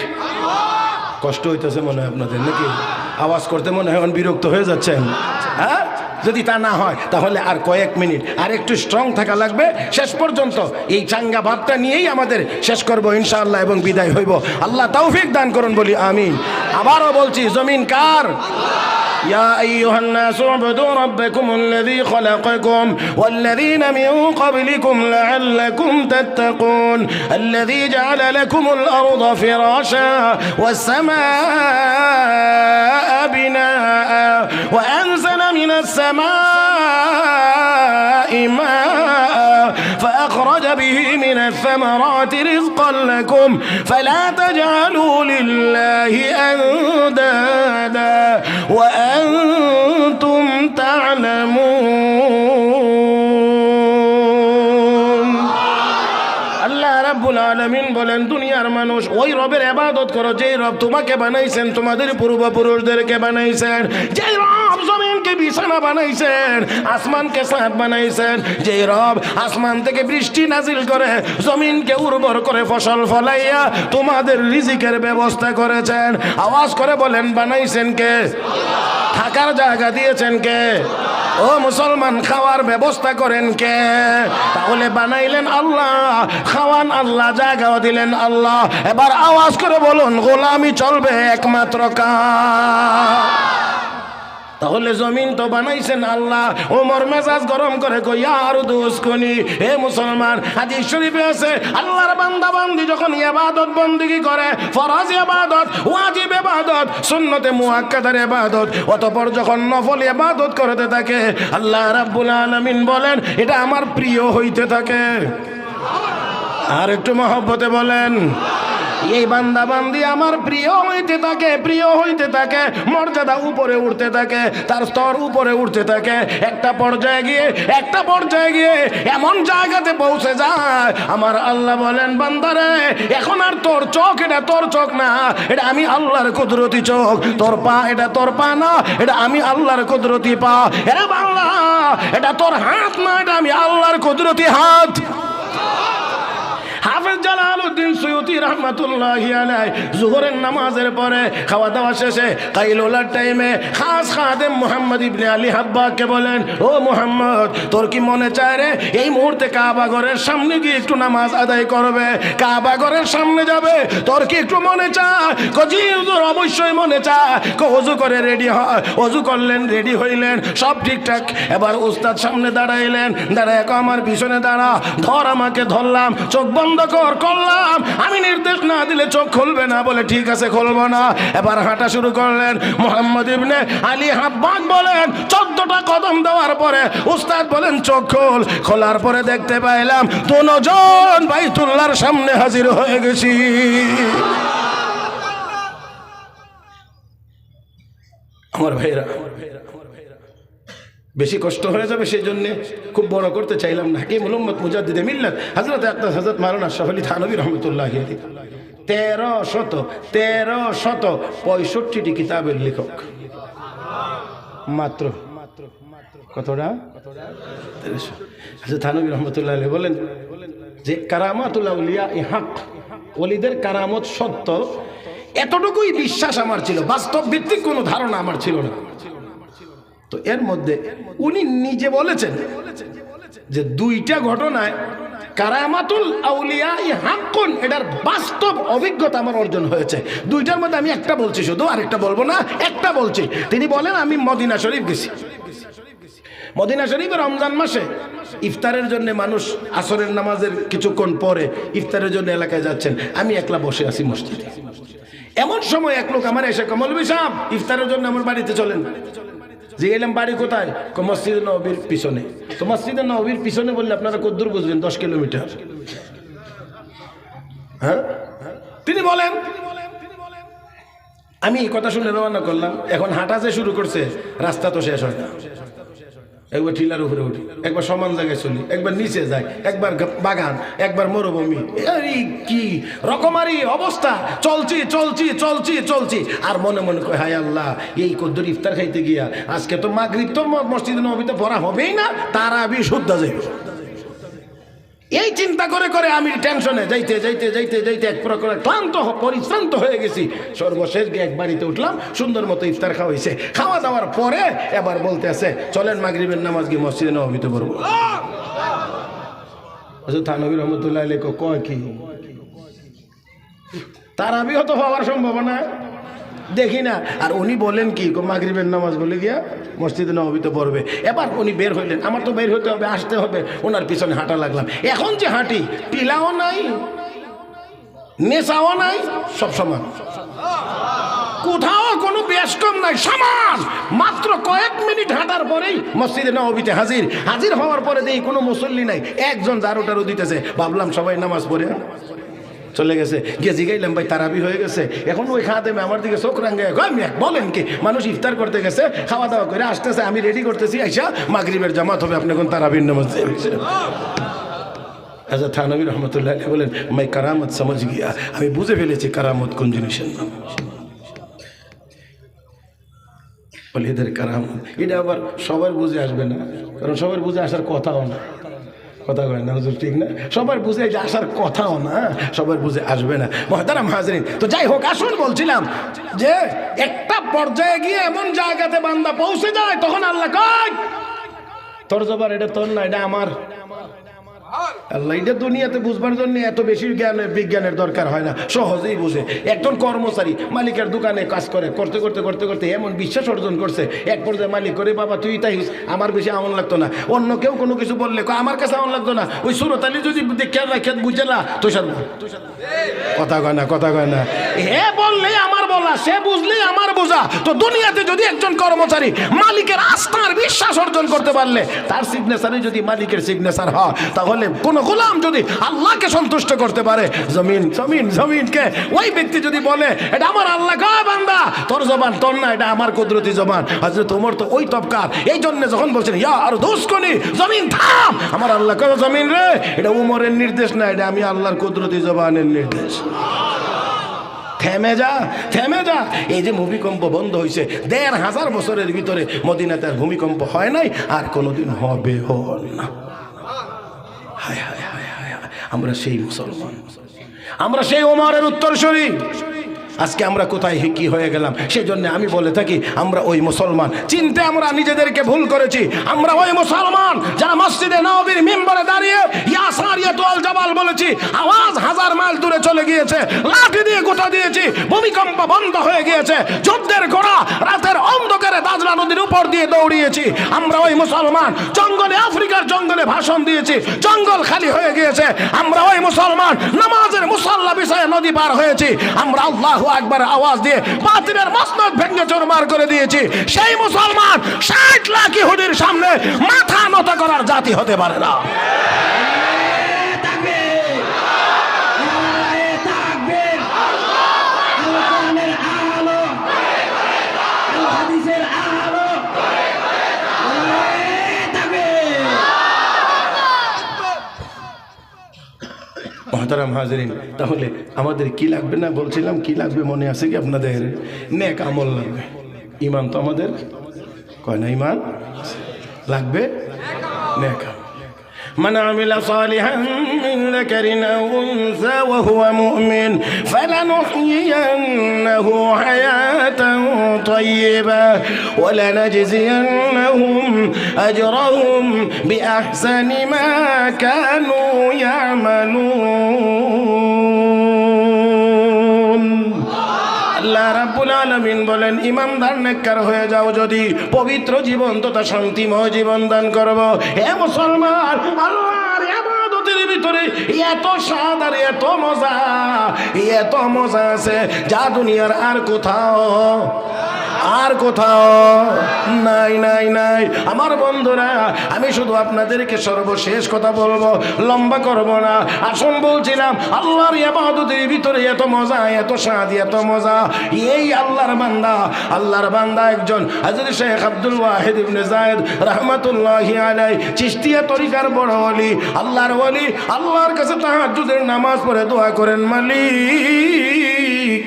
কষ্ট হইতেছে মনে হয় আপনাদের, নাকি? আওয়াজ করতে মনে হয় বিরক্ত হয়ে যাচ্ছেন, হ্যাঁ? যদি তা না হয় তাহলে আর কয়েক মিনিট আর একটু স্ট্রং থাকা লাগবে। শেষ পর্যন্ত এই চাঙ্গা ভাবটা নিয়েই আমাদের শেষ করব ইনশাআল্লাহ, এবং বিদায় হইব। আল্লাহ তৌফিক দান করুন, বলি আমিন। আবারও বলছি, জমিন কার? يا أيها الناس اعبدوا ربكم الذي خلقكم والذين من قبلكم لعلكم تتقون الذي جعل لكم الأرض فراشا والسماء بناء وأنزل من السماء ماء فأخرج به من الثمرات رزقا لكم فلا تجعلوا لله أندادا وأنتم تعلمون। আল্লাহ রাব্বুল আলামিন বলেন, দুনিয়ার মানুষ ওই রবের ইবাদত করো যেই রব তোমাকে বানাইছেন, তোমাদের পূর্বপুরুষদেরকে বানাইছেন, যেই রব জমিনকে বিছানা বানাইছেন, আসমানকে ছাদ বানাইছেন, যেই রব আসমান থেকে বৃষ্টি নাজিল করে জমিনকে উর্বর করে ফসল ফলাইয়া তোমাদের রিজিকের ব্যবস্থা করেছেন। আওয়াজ করে বলেন, বানাইছেন কে? থাকার জায়গা দিয়েছেন কে? ও মুসলমান, খাওয়ার ব্যবস্থা করেন কে? তাহলে বানাইলেন আল্লাহ, খাওয়ান আল্লাহ, জায়গাও দিলেন আল্লাহ। এবার আওয়াজ করে বলুন, গোলামি চলবে একমাত্র কার? তাহলে জমিন তো বানাইছেন আল্লাহ। ওমর মেজাজ গরম করে কই আর দুসকনি, হে মুসলমান, হাদিস শরীফে আছে আল্লাহর বান্দা বান্দি যখন ইবাদত বন্দেগী করে, ফরজ ইবাদত, ওয়াজিব ইবাদত, সুন্নতে মুআক্কাদার ইবাদত, অতঃপর যখন নফল ইবাদত করতে থাকে আল্লাহ রাব্বুল আলামিন বলেন এটা আমার প্রিয় হইতে থাকে। আর একটু মহব্বতে বলেন, এই বান্দা বান্দি আমার প্রিয় হইতে থাকে, প্রিয় হইতে থাকে, মর্যাদা উপরে উঠতে থাকে, তার স্তর উপরে উঠতে থাকে। একটা পর্যায়ে গিয়ে এমন জায়গাতে পৌঁছে যায় আমার আল্লাহ বলেন বান্দারে এখন আর তোর চোখ এটা তোর চোখ না, এটা আমি আল্লাহর কুদরতি চোখ, তোর পা এটা তোর পা না, এটা আমি আল্লাহর কুদরতি পা, এরা বাংলা এটা তোর হাত না, এটা আমি আল্লাহর কুদরতি হাত। হাফেজ জালালউদ্দিন সুয়ুতি রাহমাতুল্লাহি আলাইহি যোহরের নামাজের পরে খাওয়া দাওয়া শেষে কাইলুলার টাইমে খাস খাদেম মুহাম্মদ ইবনে আলী হাব্বাকে বলেন, ও মুহাম্মদ তোর কি মনে চায় রে এই মুহূর্তে কাবা ঘরের সামনে গিয়ে একটু নামাজ আদায় করবে, কাবা ঘরের সামনে যাবে, তোর কি একটু মনে চায়? জি হুজুর অবশ্যই মনে চায়। ওযু করে রেডি হয়, ওযু করলেন, রেডি হইলেন, সব ঠিকঠাক। এবার উস্তাদ সামনে দাঁড়াইলেন, দাঁড়ায় আমার পিছনে দাঁড়া, ধর আমাকে, ধরলাম, চোখ বন্ধ করলাম, আমি নির্দেশ না দিলে চোখ খুলবে না, বলে ঠিক আছে খুলবো না। এবার হাঁটা শুরু করলেন। মুহাম্মদ ইবনে আলী হাব্বাক বলেন 14টা কদম দেওয়ার পরে উস্তাদ বলেন চোখ খোল। খোলার পরে দেখতে পাইলাম দুজন বাইতুল্লাহর সামনে হাজির হয়ে গেছি। আমার ভাইরা বেশি কষ্ট হয়ে যাবে সেই জন্য খুব বড় করতে চাইলাম না। হাকিম উম্মত মুজাদ্দিদে মিল্লাত হযরত আকদাস হযরত মাওলানা আশরাফ আলী থানভী রাহমাতুল্লাহি আলাইহি 1365টি কিতাবের লেখক। মাত্র কতটা? 1300। হযরত থানভী রাহমাতুল্লাহি আলাইহি বলেন যে কারামাতুল আউলিয়া হক, ওলিদের কারামত সত্য, এতটুকুই বিশ্বাস আমার ছিল, বাস্তব ভিত্তিক কোনো ধারণা আমার ছিল না। তো এর মধ্যে উনি নিজে বলেছেন যে 2টা ঘটনায় কারামাতুল আউলিয়া হাক্কুন, এটার বাস্তব অভিজ্ঞতা আমার অর্জন হয়েছে। 2টার মধ্যে আমি একটা বলছি, শুধু আরেকটা বলবো না, একটা বলছি। তিনি বলেন আমি মদিনা শরীফ গেছি। মদিনা শরীফে রমজান মাসে ইফতারের জন্য মানুষ আসরের নামাজের কিছুক্ষণ পরে ইফতারের জন্য এলাকায় যাচ্ছেন, আমি একলা বসে আছি মসজিদে। এমন সময় এক লোক আমার এসে মৌলভী সাহেব ইফতারের জন্য আমার বাড়িতে চলেন। যে এলাম বাড়ি কোথায়? মসজিদে নববীর পিছনে। তো মসজিদে নববীর পিছনে বললে আপনারা কদ্দূর বুঝবেন? 10 কিলোমিটার। হ্যাঁ, তিনি বলেন আমি এই কথা শুনে রওনা করলাম। এখন হাঁটা যে শুরু করছে, রাস্তা তো শেষ হয় না। একবার টিলার উপরে উঠি, একবার সমান জায়গায় চলি, একবার নিচে যাই, একবার বাগান, একবার মরুভূমি, কি রকমারি অবস্থা। চলছি আর মনে মনে কয় হায় আল্লাহ, এই কদ্দুর ইফতার খাইতে গিয়া আজকে তো মাগরিব তো মসজিদে নববীতে পড়া হবেই না, তারাবি শুদ্ধ যাইব। এই চিন্তা করে আমি টেনশনে যাইতে এক প্রকার পরিশ্রান্ত হয়ে গেছি। সর্বশেষ গিয়ে এক বাড়িতে উঠলাম, সুন্দর মতো ইফতার খাওয়া হয়েছে। খাওয়া দাওয়ার পরে এবার বলতে আছে চলেন মাগরিবের নামাজ গিয়ে মসজিদে নববীতে পড়বো। থানভী রহমতুল্লাহ আলাইহি কয় কি তারাবি হতো হওয়ার সম্ভাবনা দেখি না। আর উনি বলেন কি মাগরিবের নামাজ বলে গিয়া মসজিদে নববীতে পড়বে। এবার উনি বের হইলেন, আমার তো বের হতে হবে, আসতে হবে, ওনার পিছনে হাঁটা লাগলাম। এখন যে হাঁটি, টিলাও নাই, নেশাও নাই, সব সমান, কোথাও কোনো বেশকম নাই, সমান। মাত্র কয়েক মিনিট হাঁটার পরেই মসজিদে নববীতে হাজির হওয়ার পরে দেখি কোনো মুসল্লি নাই, একজন ঝাড়ু দিতেছে। ভাবলাম সবাই নামাজ পড়ে চলে গেছে। গিয়ে জিগাইলাম ভাই তারাবি হয়ে গেছে? এখন ওই খাদেমে আমার দিকে চোখ রাঙ্গায় বলেন কি, মানুষ ইফতার করতে গেছে, খাওয়া দাওয়া করে আসতেছে, আমি রেডি করতেছি, আইসা মাগরিবের জামাত হবে, আপনি এখন তারাবির নামাজ দিয়েছে। হযরত থানভী রহমতুল্লাহ আলাইহি বলেন মাই কারামত সমঝ গিয়া, আমি বুঝে ফেলেছি কারামত কোন জিনিসের নাম। ওলিদের কারামত এটা আবার সবার বুঝে আসবে না, কারণ সবার বুঝে আসার কথাও না। কথা কয় না হুজুর, ঠিক না? সবার বুঝে আসার কথাও না, সবার বুঝে আসবে না। মুহতারাম হাজরিন, তো যাই হোক, আসুন বলছিলাম যে একটা পর্যায়ে গিয়ে এমন জায়গাতে বান্দা পৌঁছে যায়, তখন আল্লাহ কয় তোর জবার এটা তোর না, এটা আমার। আল্লাহ এটা দুনিয়াতে বুঝবার জন্য এত বেশি বিজ্ঞানের দরকার হয় না, সহজেই বুঝে। একজন কর্মচারী মালিকের দোকানে কাজ করতে করতে করতে করতে এমন বিশ্বাস অর্জন করছে, এক পর্যায়ে মালিক করে, বাবা তুই তাই আমার বেশি আমন লাগতো না, অন্য কেউ কোনো কিছু বললে আমার কাছে আমন লাগতো না, ওই সুরত আলী যদি দেখে বুঝে না তুষার কথা কয় না, কথা কয় না। হে বললেই আমার বলা, সে বুঝলেই আমার বোঝা। তো দুনিয়াতে যদি একজন কর্মচারী মালিকের আস্থার বিশ্বাস অর্জন করতে পারলে, তার সিগনেচারে যদি মালিকের সিগনেচার হয়, তাহলে কোন গোলাম যদি আল্লাহকে সন্তুষ্ট করতে পারে, জমিনকে ওই ব্যক্তি যদি বলে এটা আমার আল্লাহ কয় বান্দা তোর জবান তোর না, এটা আমার কুদরতি জবান, হযরত তোমার তো ওই তবকার। এই জন্য যখন বলছেন ইয়া আর দুসকনি, জমিন থাম, আমার আল্লাহ কয় জমিন রে, এটা উমরের নির্দেশ না, এটা আমি আল্লাহর কুদরতি জবানের নির্দেশ। থেমে যা, থেমে যা। এই যে ভূমিকম্প বন্ধ হয়েছে ১৫০০ বছরের ভিতরে, মদিনাতে আর ভূমিকম্প হয় নাই, আর কোনোদিন হবে না। হায় হায় হায় হায়, আমরা সেই মুসলমান, আমরা সেই ওমরের উত্তরসূরি। আজকে আমরা কোথায় কি হয়ে গেলাম? সেই জন্য আমি বলে থাকি আমরা ওই মুসলমান। চিনতে আমরা নিজেদেরকে ভুল করেছি। আমরা ওই মুসলমান যারা মসজিদে নববীর মিম্বরে দাঁড়িয়ে ইয়া সারিয়াতুল জাবাল বলেছি, আওয়াজ 1000 মাইল দূরে চলে গিয়েছে, লাঠি দিয়ে গোটা দিয়েছি, ভূমিকম্প বন্ধ হয়ে গিয়েছে, যুদ্ধের ঘোড়া রাতের অন্ধকারে দাজলা নদীর উপর দিয়ে দৌড়িয়েছি। আমরা ওই মুসলমান জঙ্গলে, আফ্রিকার জঙ্গলে ভাষণ দিয়েছি, জঙ্গল খালি হয়ে গিয়েছে। আমরা ওই মুসলমান নামাজের মুসাল্লা বিষয়ে নদী পার হয়েছি। আমরা আল্লাহু আকবার আওয়াজ দিয়ে বাতিলের মসনদ ভেঙে চুরমার করে দিয়েছি। সেই মুসলমান ৬০ লাখ ইহুদির সামনে মাথা নত করার জাতি হতে পারে না। মহতারাম হাজরিন, তাহলে আমাদের কি লাগবে না বলছিলাম, কি লাগবে মনে আছে কি আপনাদের? নেক আমল লাগবে। ইমান তো আমাদের কয় না, ইমান লাগবে, নেক আমল। من عمل صالحا من ذكر أو أنثى وهو مؤمن فلنحيينه حياة طيبة ولنجزينهم أجرهم بأحسن ما كانوا يعملون। আল্লাহ রাব্বুল আলামিন বলেন, ইমানদার নেককার হয়ে যাও যদি পবিত্র জীবন তথা শান্তিময় জীবন দান করব। হে মুসলমান, আল্লাহর ইবাদতের ভিতরে এত স্বাদ আর এত মজা আছে যা দুনিয়ার আর কোথাও নাই নাই নাই। আমার বন্ধুরা, আমি শুধু আপনাদেরকে সর্বশেষ কথা বলবো, লম্বা করব না। আসুন বলছিলাম, আল্লাহর ইবাদতের ভিতরে এত মজা, এত স্বাদ, এত মজা। এই আল্লাহর বান্দা একজন হযরত শেখ আব্দুল ওয়াহিদ ইবনে যায়েদ রাহমাতুল্লাহি আলাইহি চিশতিয়া তরিকার বড় ওলি, আল্লাহর ওলি, আল্লাহর কাছে তাহাজ্জুদের নামাজ পড়ে দোয়া করেন, মালিক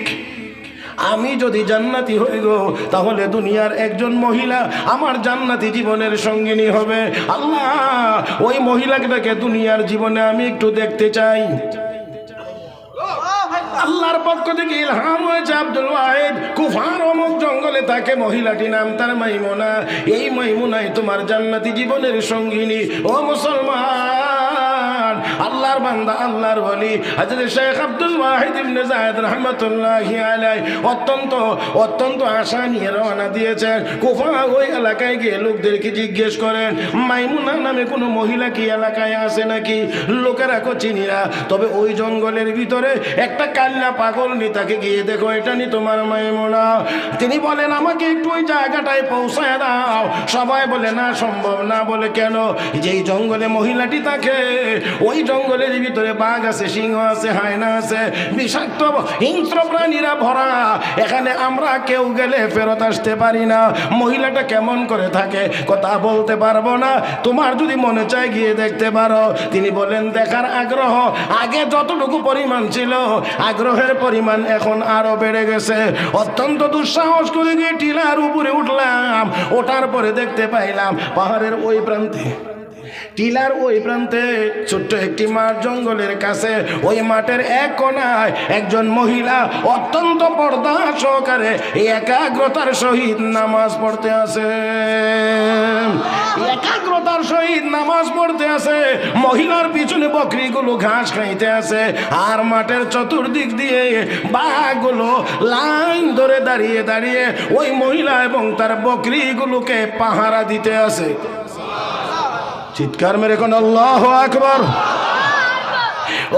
আমি যদি জান্নাতি হই গো, তাহলে দুনিয়ার একজন মহিলা আমার জান্নাতি জীবনের সঙ্গিনী হবে। আল্লাহ, ওই মহিলাটাকে দুনিয়ার জীবনে আমি একটু দেখতে চাই। আল্লাহর পক্ষ থেকে ইলহাম হয়েছে, আব্দুল ওয়াহিদ কুফার অমুক জঙ্গলে থাকে মহিলাটি, নাম তার মাইমুনা। এই মাইমুনাই তোমার জান্নাতি জীবনের সঙ্গিনী। ও মুসলমান, আল্লাহর বান্দা, আল্লাহর ওলি হযরত শেখ আব্দুল ওয়াহিদ ইবনে যায়েদ রাহমাতুল্লাহি আলাইহি অত্যন্ত আশা নিয়ে রওনা দিয়েছেন কুফা। ওই এলাকায় গিয়ে লোকদেরকে জিজ্ঞেস করেন, মাইমুনা নামে কোনো মহিলা কি এলাকায় আছে নাকি? লোকেরা চিনি না, তবে ওই জঙ্গলের ভিতরে একটা কাল্লা পাগল নি, তাকে গিয়ে দেখো, এটা নি তোমার মাইমুনা। তিনি বলেন, আমাকে একটু ওই জায়গাটায় পৌঁছায় দাও। সবাই বলে না, সম্ভব না। বলে কেন? যেই জঙ্গলে মহিলাটি থাকে ওই জঙ্গলের ভিতরে বাঘ আছে, সিংহ আছে, হায়না আছে, বিষাক্ত হিংস্র প্রাণীরা ভরা। এখানে আমরা কেউ গেলে ফেরত আসতে পারি না। মহিলাটা কেমন করে থাকে কথা বলতে পারবো না, তোমার যদি মনে চায় গিয়ে দেখতে পারো। তিনি বলেন, দেখার আগ্রহ আগে যতটুকু পরিমাণ ছিল, আগ্রহের পরিমাণ এখন আরো বেড়ে গেছে। অত্যন্ত দুঃসাহস করে গিয়ে টিলার উপরে উঠলাম। ওঠার পরে দেখতে পাইলাম পাহাড়ের ওই প্রান্তে টিলার ওই প্রান্তে ছোট্ট একটি মাঠ জঙ্গলের কাছে, ওই মাঠের এক কোণায় একজন মহিলা অত্যন্ত পর্দা সহকারে একাগ্রতার সহিত নামাজ পড়তে আছে। একাগ্রতার সহিত নামাজ পড়তে আছে। মহিলার পিছনে বকরিগুলো ঘাস খাইতে আছে, আর মাঠের চতুর্দিক দিয়ে বাঘগুলো লাইন ধরে দাঁড়িয়ে দাঁড়িয়ে ওই মহিলা এবং তার বকরিগুলোকে পাহারা দিতে আছে। চিৎকার মেরে কোন আল্লাহু আকবার।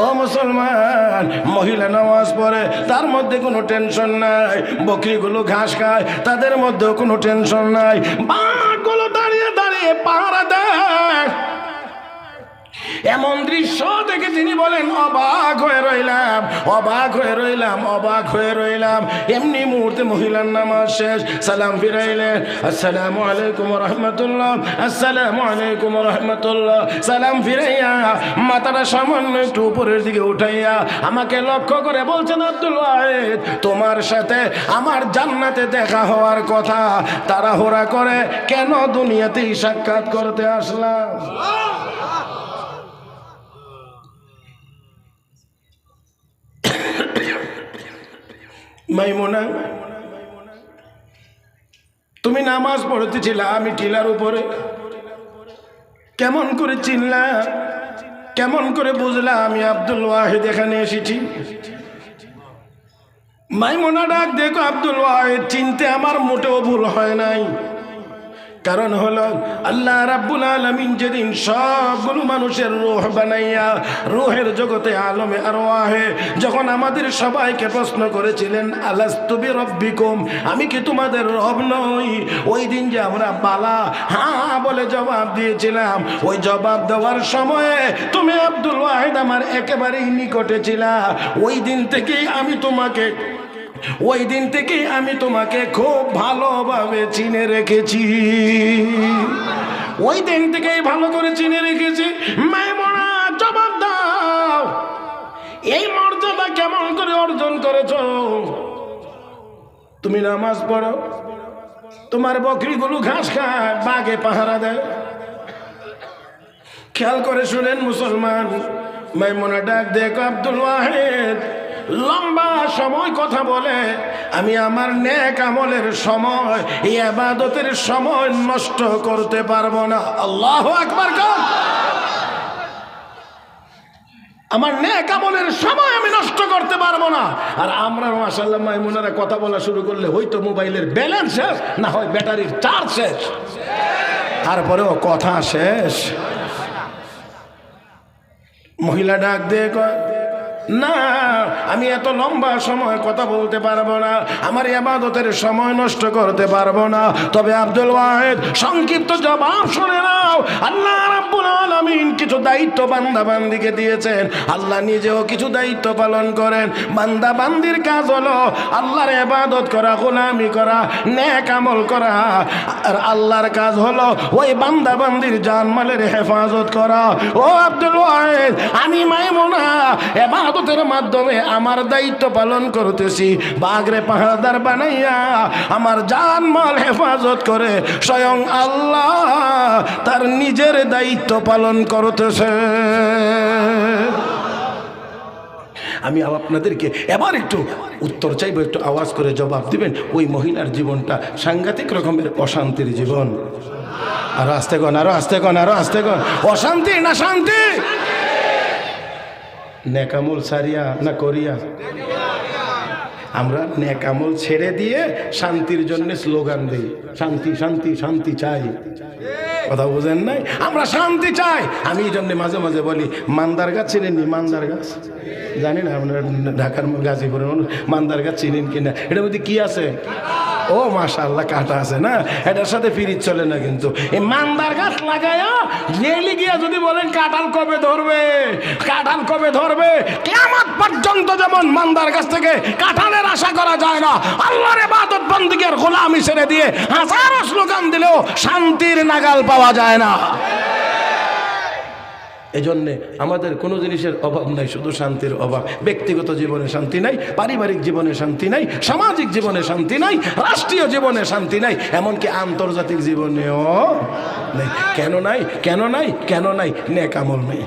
ও মুসলমান, মহিলা নামাজ পড়ে, তার মধ্যে কোনো টেনশন নাই। বকরিগুলো ঘাস খায়, তাদের মধ্যে কোনো টেনশন নাই। বাঘগুলো দাঁড়িয়ে দাঁড়িয়ে পাহারা দেয়। এমন দৃশ্য দেখে তিনি বলেন অবাক হয়ে রইলাম, অবাক হয়ে রইলাম, অবাক হয়ে রইলাম। এমনি মুহূর্তে মহিলার নামাজ শেষ, সালাম ফিরাইলেন, আসসালামু আলাইকুম ওয়া রাহমাতুল্লাহ, আসসালামু আলাইকুম ওয়া রাহমাতুল্লাহ। সালাম ফিরাইয়া মাথাটা সামান্য একটু উপরের দিকে উঠাইয়া আমাকে লক্ষ্য করে বলছেন, আব্দুল ওয়াহিদ, তোমার সাথে আমার জান্নাতে দেখা হওয়ার কথা, তাড়াহুড়া করে কেন দুনিয়াতেই সাক্ষাৎ করতে আসলাম? মাইমুনা, তুমি নামাজ পড়তেছিলা আমি টিলার উপরে, কেমন করে চিনলা, কেমন করে বুঝলা আমি আব্দুল ওয়াহিদ এখানে এসেছি? মাইমুনা ডাক দেখো, আব্দুল ওয়াহিদ চিনতে আমার মোটেও ভুল হয় নাই। কারণ হলো আল্লাহ রাব্বুল আলামিন যেদিন সবগুলো মানুষের রূহ বানাইয়া রূহের জগতে আলমে আরওয়াহে যখন আমাদের সবাইকে প্রশ্ন করেছিলেন, আলাস্তু বিরাব্বিকুম, আমি কি তোমাদের রব নই? ওই দিন যে আমরা বালা হ্যাঁ বলে জবাব দিয়েছিলাম, ওই জবাব দেওয়ার সময়ে তুমি আব্দুল ওয়াহিদ আমার একেবারেই নিকটে ছিলা। ওই দিন থেকেই আমি তোমাকে খুব ভালোভাবে চিনে রেখেছি। ওই দিন থেকেই ভালো করে চিনে রেখেছি। মাইমুনা জবাব দাও, এই মর্যাদা কেমন করে অর্জন করেছো? তুমি নামাজ পড়ো, তোমার বকরিগুলো ঘাস খায়, বাঘে পাহারা দেয়। খেয়াল করে শুনেন মুসলমান, মাইমুনা ডাক দেখো, আব্দুল ওয়াহিদ লম্বা সময় কথা বলে, আমি আমার নেক আমলের সময়, এই ইবাদতের সময় নষ্ট করতে পারবো না। আল্লাহু আকবার। আমার নেক আমলের সময় আমি নষ্ট করতে পারবো না। আর আমরা মাশাআল্লাহ মাইমুনারা কথা বলা শুরু করলে হয়তো মোবাইলের ব্যালেন্স শেষ, না হয় ব্যাটারির চার্জ শেষ, তারপরেও কথা শেষ। মহিলা ডাক দিয়ে কয়, না, আমি এত লম্বা সময় কথা বলতে পারবো না, আমার ইবাদতের সময় নষ্ট করতে পারবো না। তবে আব্দুল ওয়াহিদ সংক্ষিপ্ত জবাব শুনে নাও। আল্লাহ রাব্বুল আলামিন কিছু দায়িত্ব বান্দা বান্দিকে দিয়েছেন, আল্লাহ নিজেও কিছু দায়িত্ব পালন করেন। বান্দা বান্দির কাজ হলো আল্লাহর ইবাদত করা, গোলামি করা, নেক আমল করা। আর আল্লাহর কাজ হলো ওই বান্দা বান্দির জানমালের হেফাজত করা। ও আব্দুল ওয়াহিদ, আমি মাইমুনা ইবাদতের মাধ্যমে আমার দায়িত্ব পালন করতেছি। বাগরে পাহারাদার বানাইয়া আমার জানমাল হেফাজত করে স্বয়ং আল্লাহ তার নিজের দায়িত্ব পালন করতেছে। আমি আপনাদেরকে এবার একটু উত্তর চাইবো, একটু আওয়াজ করে জবাব দিবেন। ওই মহিলার জীবনটা সাংঘাতিক রকমের অশান্তির জীবন। আরো আস্তে কন, আরো আস্তে কন, আরো আস্তে কন। অশান্তি না শান্তি? নেকামল সারিয়া না করিয়া? আমরা নেকামল ছেড়ে দিয়ে শান্তির জন্য স্লোগান দিই, শান্তি শান্তি শান্তি চাই। কথা বুঝেন নাই? আমরা শান্তি চাই। আমি এই জন্য মাঝে মাঝে বলি, মান্দার গাছ চিনেন নি? মান্দার গাছ জানি না, আপনার ঢাকার গাজীপুরের মান্দার গাছ চিনেন কিনা? এটার মধ্যে কি আছে? ও মাশাআল্লাহ, কাঁটা আছে না, এটার সাথে ফিরিজ চলে না। কিন্তু এই মান্দার গাছ লাগায়া রেলি গিয়া যদি বলেন কাঁঠাল কবে ধরবে, কাঁঠাল কবে ধরবে, কিয়ামত পর্যন্ত যেমন মান্দার গাছ থেকে কাঁঠালের আশা করা যায় না, আল্লাহর ইবাদত বন্দেগীর গোলামি ছেড়ে দিয়ে হাজারো স্লোগান দিলেও শান্তির নাগাল পাওয়া যায় না। এজন্যে আমাদের কোনো জিনিসের অভাব নাই, শুধু শান্তির অভাব। ব্যক্তিগত জীবনে শান্তি নাই, পারিবারিক জীবনে শান্তি নাই, সামাজিক জীবনে শান্তি নাই, রাষ্ট্রীয় জীবনে শান্তি নাই, এমনকি আন্তর্জাতিক জীবনেও নেই। কেন নাই? কেন নাই? কেন নাই? নেক আমল নেই।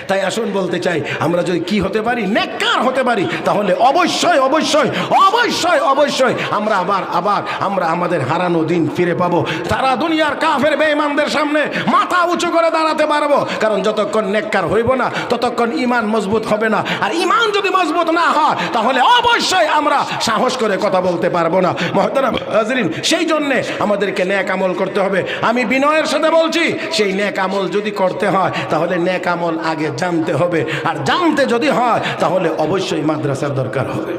তাই আসুন বলতে চাই, আমরা যদি কি হতে পারি, নেককার হতে পারি, তাহলে অবশ্যই অবশ্যই অবশ্যই অবশ্যই আমরা আবার আমরা আমাদের হারানো দিন ফিরে পাবো। তারা দুনিয়ার কাফের বেঈমানদের সামনে মাথা উঁচু করে দাঁড়াতে পারবো। কারণ যতক্ষণ নেককার হইব না ততক্ষণ ঈমান মজবুত হবে না। আর ঈমান যদি মজবুত না হয় তাহলে অবশ্যই আমরা সাহস করে কথা বলতে পারবো না। মুহতারাম হাজরিন, সেই জন্যে আমাদেরকে নেক আমল করতে হবে। আমি বিনয়ের সাথে বলছি, সেই নেক আমল যদি করতে হয় তাহলে নেক আমল আগে জানতে হবে, আর জানতে যদি হয় তাহলে অবশ্যই মাদ্রাসার দরকার হবে।